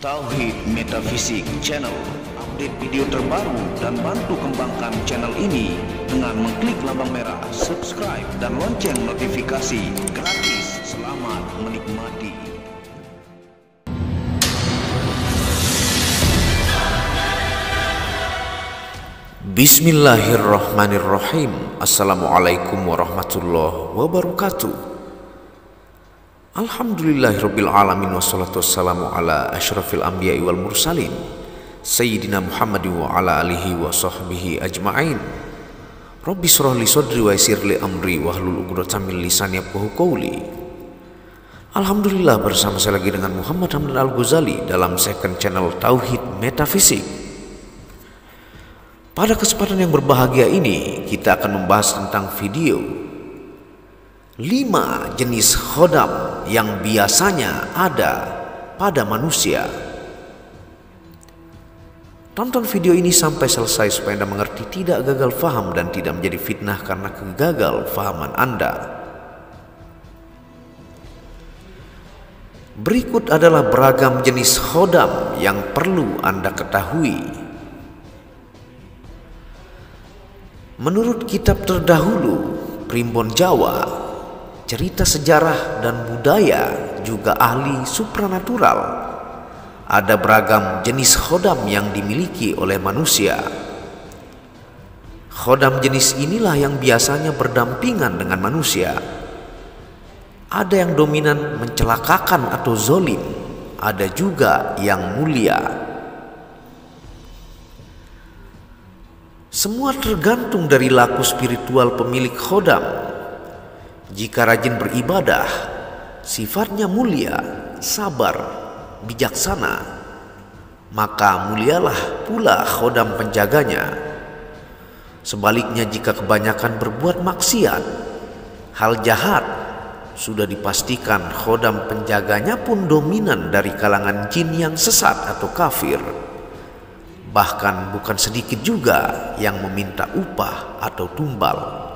Tauhid Metafisik Channel, update video terbaru dan bantu kembangkan channel ini dengan mengklik lambang merah subscribe dan lonceng notifikasi gratis. Selamat menikmati. Bismillahirrahmanirrahim. Assalamualaikum warahmatullahi wabarakatuh. Alhamdulillahirabbil alamin wassalatu wassalamu ala asyrafil anbiya'i wal mursalin sayyidina Muhammadin wa ala alihi wa sahbihi ajma'in. Rabbi shrah li sadri wa yassir li amri wahlul 'uqdatam min lisani yafqahu qawli. Alhamdulillah, bersama saya lagi dengan Muhammad Hamdan Al-Ghazali dalam second channel Tauhid Metafisik. Pada kesempatan yang berbahagia ini kita akan membahas tentang video 5 jenis khodam yang biasanya ada pada manusia. Tonton video ini sampai selesai supaya Anda mengerti, tidak gagal faham dan tidak menjadi fitnah karena kegagal fahaman Anda. Berikut adalah beragam jenis khodam yang perlu Anda ketahui. Menurut kitab terdahulu Primbon Jawa, cerita sejarah dan budaya, juga ahli supranatural, ada beragam jenis khodam yang dimiliki oleh manusia. Khodam jenis inilah yang biasanya berdampingan dengan manusia. Ada yang dominan mencelakakan atau zolim, ada juga yang mulia. Semua tergantung dari laku spiritual pemilik khodam. Jika rajin beribadah, sifatnya mulia, sabar, bijaksana, maka mulialah pula khodam penjaganya. Sebaliknya, jika kebanyakan berbuat maksiat, hal jahat, sudah dipastikan khodam penjaganya pun dominan dari kalangan jin yang sesat atau kafir. Bahkan bukan sedikit juga yang meminta upah atau tumbal.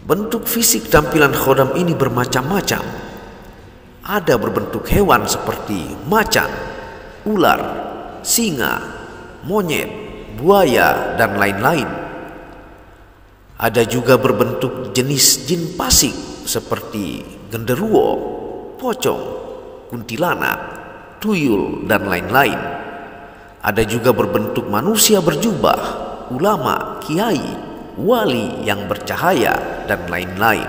Bentuk fisik tampilan khodam ini bermacam-macam. Ada berbentuk hewan seperti macan, ular, singa, monyet, buaya, dan lain-lain. Ada juga berbentuk jenis jin pasik seperti genderuwo, pocong, kuntilanak, tuyul, dan lain-lain. Ada juga berbentuk manusia berjubah, ulama, kiai, wali yang bercahaya, dan lain-lain.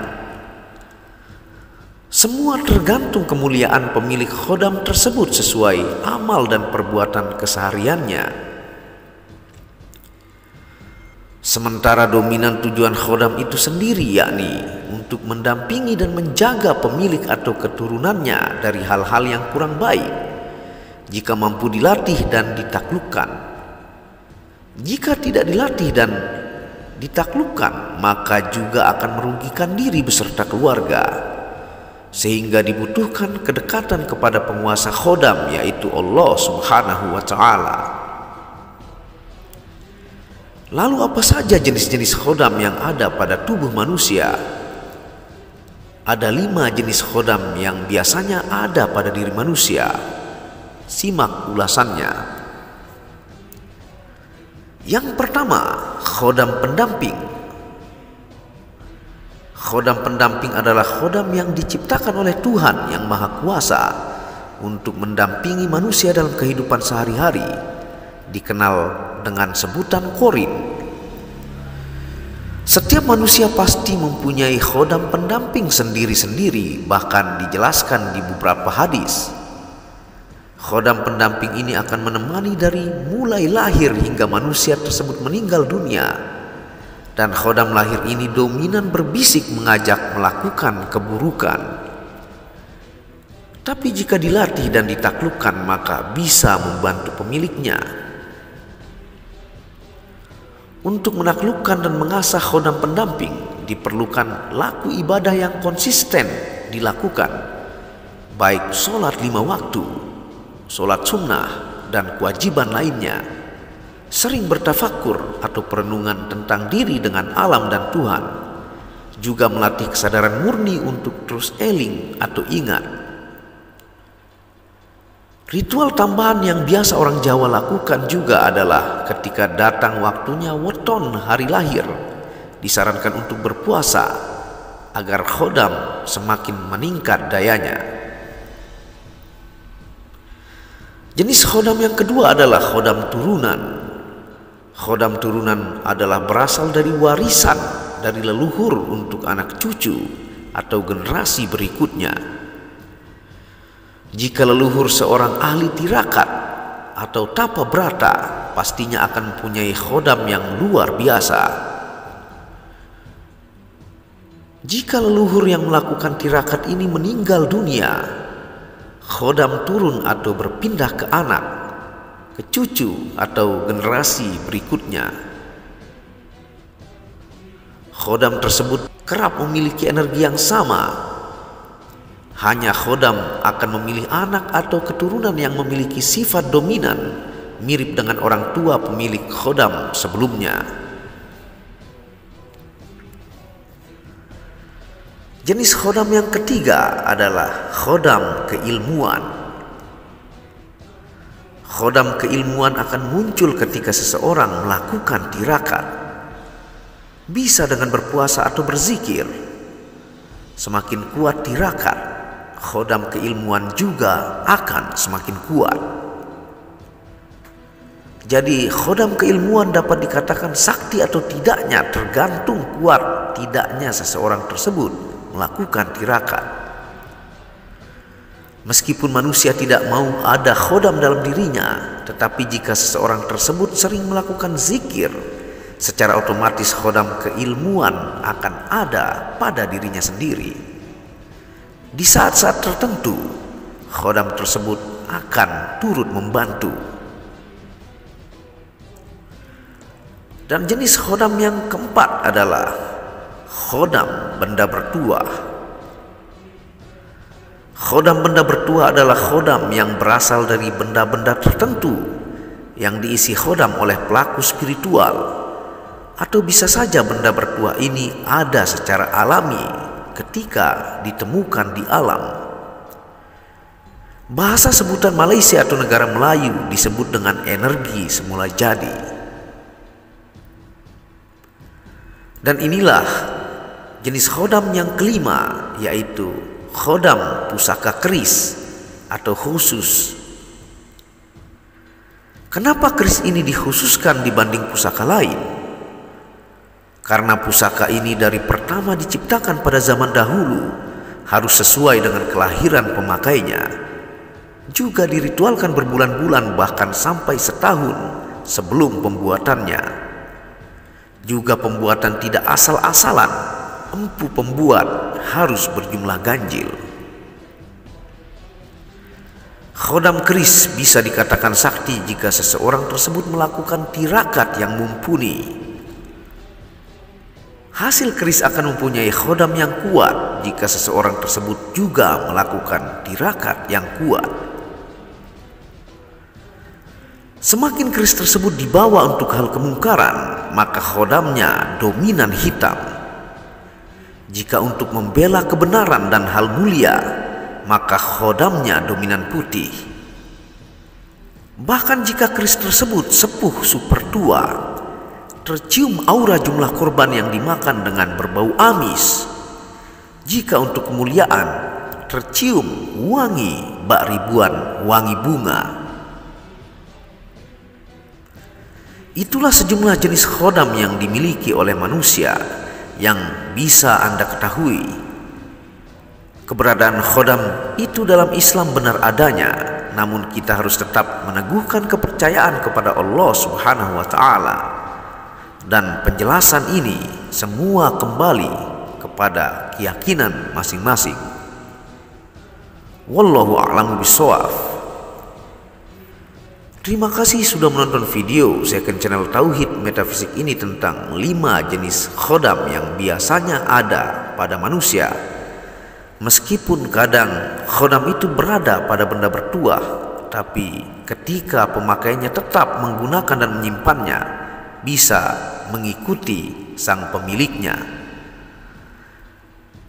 Semua tergantung kemuliaan pemilik khodam tersebut sesuai amal dan perbuatan kesehariannya. Sementara dominan tujuan khodam itu sendiri, yakni untuk mendampingi dan menjaga pemilik atau keturunannya dari hal-hal yang kurang baik jika mampu dilatih dan ditaklukkan. Jika tidak dilatih dan ditaklukkan, maka juga akan merugikan diri beserta keluarga, sehingga dibutuhkan kedekatan kepada penguasa khodam, yaitu Allah Subhanahu wa Ta'ala. Lalu apa saja jenis-jenis khodam yang ada pada tubuh manusia? Ada 5 jenis khodam yang biasanya ada pada diri manusia. Simak ulasannya. Yang pertama, khodam pendamping. Khodam pendamping adalah khodam yang diciptakan oleh Tuhan yang Maha Kuasa untuk mendampingi manusia dalam kehidupan sehari-hari, dikenal dengan sebutan qorin. Setiap manusia pasti mempunyai khodam pendamping sendiri-sendiri, bahkan dijelaskan di beberapa hadis. Khodam pendamping ini akan menemani dari mulai lahir hingga manusia tersebut meninggal dunia. Dan khodam lahir ini dominan berbisik mengajak melakukan keburukan. Tapi jika dilatih dan ditaklukkan, maka bisa membantu pemiliknya. Untuk menaklukkan dan mengasah khodam pendamping, diperlukan laku ibadah yang konsisten dilakukan, baik sholat 5 waktu, sholat sunnah, dan kewajiban lainnya. Sering bertafakur atau perenungan tentang diri dengan alam dan Tuhan. Juga melatih kesadaran murni untuk terus eling atau ingat. Ritual tambahan yang biasa orang Jawa lakukan juga adalah ketika datang waktunya weton hari lahir, disarankan untuk berpuasa agar khodam semakin meningkat dayanya. Jenis khodam yang kedua adalah khodam turunan. Khodam turunan adalah berasal dari warisan dari leluhur untuk anak cucu atau generasi berikutnya. Jika leluhur seorang ahli tirakat atau tapa brata, pastinya akan mempunyai khodam yang luar biasa. Jika leluhur yang melakukan tirakat ini meninggal dunia, khodam turun atau berpindah ke anak, ke cucu atau generasi berikutnya. Khodam tersebut kerap memiliki energi yang sama. Hanya khodam akan memilih anak atau keturunan yang memiliki sifat dominan mirip dengan orang tua pemilik khodam sebelumnya. Jenis khodam yang ketiga adalah khodam keilmuan. Khodam keilmuan akan muncul ketika seseorang melakukan tirakat, bisa dengan berpuasa atau berzikir. Semakin kuat tirakat, khodam keilmuan juga akan semakin kuat. Jadi khodam keilmuan dapat dikatakan sakti atau tidaknya tergantung kuat tidaknya seseorang tersebut melakukan tirakat. Meskipun manusia tidak mau ada khodam dalam dirinya, tetapi jika seseorang tersebut sering melakukan zikir, secara otomatis khodam keilmuan akan ada pada dirinya sendiri. Di saat-saat tertentu, khodam tersebut akan turut membantu. Dan jenis khodam yang keempat adalah khodam benda bertuah. Khodam benda bertuah adalah khodam yang berasal dari benda-benda tertentu yang diisi khodam oleh pelaku spiritual, atau bisa saja benda bertuah ini ada secara alami ketika ditemukan di alam. Bahasa sebutan Malaysia atau negara Melayu disebut dengan energi semula jadi. Dan inilah jenis khodam yang kelima, yaitu khodam pusaka keris atau khusus. Kenapa keris ini dikhususkan dibanding pusaka lain? Karena pusaka ini dari pertama diciptakan pada zaman dahulu harus sesuai dengan kelahiran pemakainya. Juga diritualkan berbulan-bulan bahkan sampai setahun sebelum pembuatannya. Juga pembuatan tidak asal-asalan, empu pembuat harus berjumlah ganjil. Khodam keris bisa dikatakan sakti jika seseorang tersebut melakukan tirakat yang mumpuni. Hasil keris akan mempunyai khodam yang kuat jika seseorang tersebut juga melakukan tirakat yang kuat. Semakin keris tersebut dibawa untuk hal kemungkaran, maka khodamnya dominan hitam. Jika untuk membela kebenaran dan hal mulia, maka khodamnya dominan putih. Bahkan jika keris tersebut sepuh super tua, tercium aura jumlah korban yang dimakan dengan berbau amis. Jika untuk kemuliaan, tercium wangi bak ribuan wangi bunga. Itulah sejumlah jenis khodam yang dimiliki oleh manusia yang bisa Anda ketahui. Keberadaan khodam itu dalam Islam benar adanya, namun kita harus tetap meneguhkan kepercayaan kepada Allah Subhanahu wa Ta'ala. Dan penjelasan ini semua kembali kepada keyakinan masing-masing. Wallahu a'lamu bishawab. Terima kasih sudah menonton video second channel Tauhid Metafisik ini tentang 5 jenis khodam yang biasanya ada pada manusia. Meskipun kadang khodam itu berada pada benda bertuah, tapi ketika pemakainya tetap menggunakan dan menyimpannya, bisa mengikuti sang pemiliknya.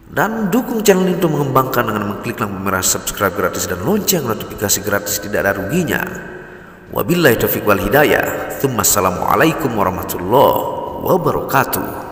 Dan dukung channel ini untuk mengembangkan dengan mengklik lampu merah subscribe gratis dan lonceng notifikasi gratis, tidak ada ruginya. Wabillahi taufiq wal hidayah. Assalamualaikum warahmatullahi wabarakatuh.